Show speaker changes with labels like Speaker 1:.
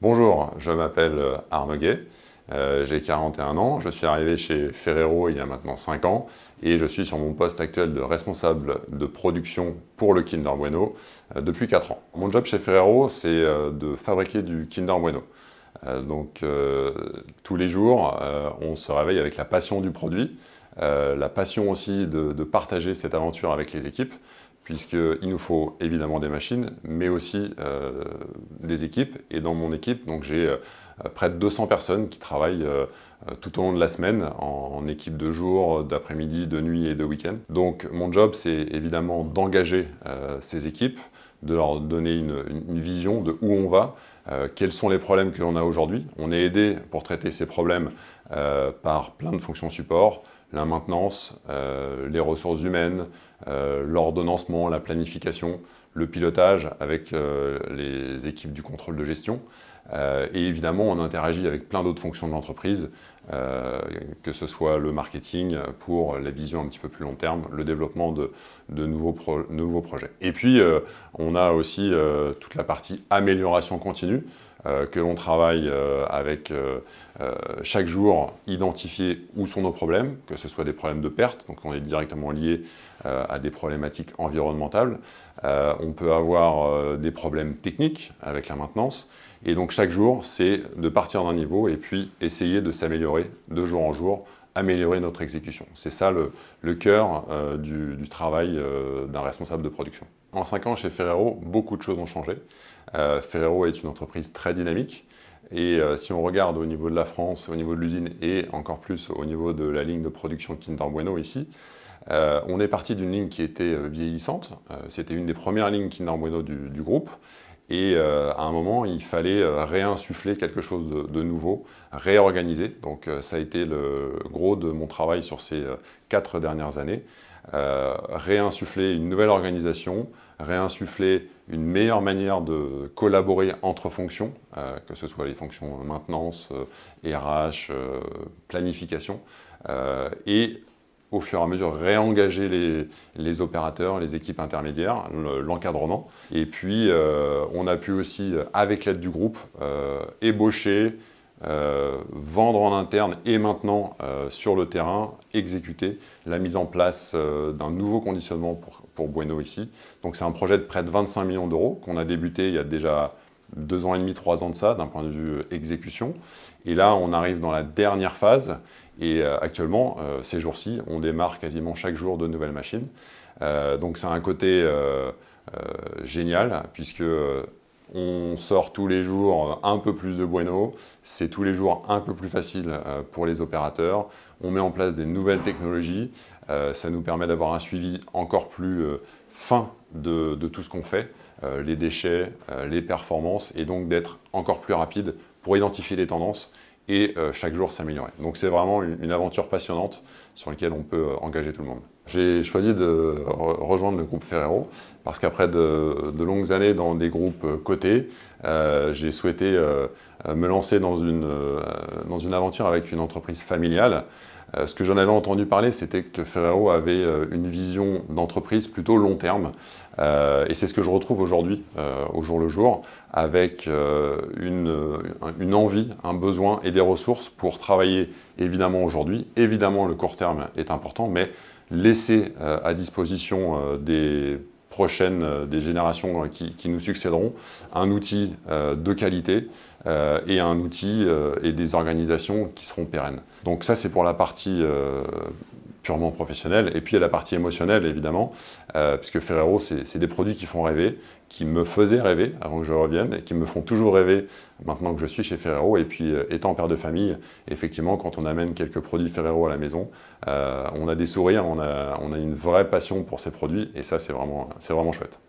Speaker 1: Bonjour, je m'appelle Arnaud Guay, j'ai 41 ans, je suis arrivé chez Ferrero il y a maintenant 5 ans et je suis sur mon poste actuel de responsable de production pour le Kinder Bueno depuis 4 ans. Mon job chez Ferrero, c'est de fabriquer du Kinder Bueno. Tous les jours, on se réveille avec la passion du produit, la passion aussi de partager cette aventure avec les équipes, puisqu'il nous faut évidemment des machines, mais aussi des équipes. Et dans mon équipe, j'ai près de 200 personnes qui travaillent tout au long de la semaine, en équipe de jour, d'après-midi, de nuit et de week-end. Donc mon job, c'est évidemment d'engager ces équipes, de leur donner une vision de où on va, quels sont les problèmes que l'on a aujourd'hui. On est aidé pour traiter ces problèmes par plein de fonctions support, la maintenance, les ressources humaines, l'ordonnancement, la planification, le pilotage avec les équipes du contrôle de gestion. Et évidemment, on interagit avec plein d'autres fonctions de l'entreprise, que ce soit le marketing pour la vision un petit peu plus long terme, le développement de nouveaux projets. Et puis, on a aussi toute la partie amélioration continue, que l'on travaille avec chaque jour, identifier où sont nos problèmes, que ce soit des problèmes de perte, donc on est directement lié à des problématiques environnementales. On peut avoir des problèmes techniques avec la maintenance. Et donc chaque jour, c'est de partir d'un niveau et puis essayer de s'améliorer de jour en jour, améliorer notre exécution. C'est ça le cœur du travail d'un responsable de production. En 5 ans chez Ferrero, beaucoup de choses ont changé. Ferrero est une entreprise très dynamique. Et si on regarde au niveau de la France, au niveau de l'usine et encore plus au niveau de la ligne de production Kinder Bueno ici, on est parti d'une ligne qui était vieillissante. C'était une des premières lignes Kinder Bueno du groupe. Et à un moment, il fallait réinsuffler quelque chose de nouveau, réorganiser. Donc ça a été le gros de mon travail sur ces 4 dernières années. Réinsuffler une nouvelle organisation, réinsuffler une meilleure manière de collaborer entre fonctions, que ce soit les fonctions maintenance, RH, planification, et au fur et à mesure réengager les opérateurs, les équipes intermédiaires, l'encadrement. Et puis on a pu aussi, avec l'aide du groupe, ébaucher, vendre en interne et maintenant sur le terrain, exécuter la mise en place d'un nouveau conditionnement pour Bueno ici. Donc c'est un projet de près de 25 millions d'euros qu'on a débuté il y a déjà 2 ans et demi, 3 ans de ça, d'un point de vue exécution. Et là, on arrive dans la dernière phase. Et actuellement, ces jours-ci, on démarre quasiment chaque jour de nouvelles machines. Donc c'est un côté génial, puisque on sort tous les jours un peu plus de Bueno. C'est tous les jours un peu plus facile pour les opérateurs. On met en place des nouvelles technologies. Ça nous permet d'avoir un suivi encore plus fin de tout ce qu'on fait, les déchets, les performances, et donc d'être encore plus rapide pour identifier les tendances et chaque jour s'améliorer. Donc c'est vraiment une aventure passionnante sur laquelle on peut engager tout le monde. J'ai choisi de rejoindre le groupe Ferrero parce qu'après de longues années dans des groupes cotés, j'ai souhaité me lancer dans une aventure avec une entreprise familiale. Ce que j'en avais entendu parler, c'était que Ferrero avait une vision d'entreprise plutôt long terme. Et c'est ce que je retrouve aujourd'hui, au jour le jour, avec une envie, un besoin et des ressources pour travailler évidemment aujourd'hui. Évidemment, le court terme est important, mais laisser à disposition des générations qui nous succéderont, un outil de qualité et un outil et des organisations qui seront pérennes. Donc ça, c'est pour la partie purement professionnelle. Et puis il y a la partie émotionnelle, évidemment, puisque Ferrero, c'est des produits qui font rêver, qui me faisaient rêver avant que je revienne, et qui me font toujours rêver maintenant que je suis chez Ferrero. Et puis, étant père de famille, effectivement, quand on amène quelques produits Ferrero à la maison, on a des sourires, on a une vraie passion pour ces produits, et ça, c'est vraiment chouette.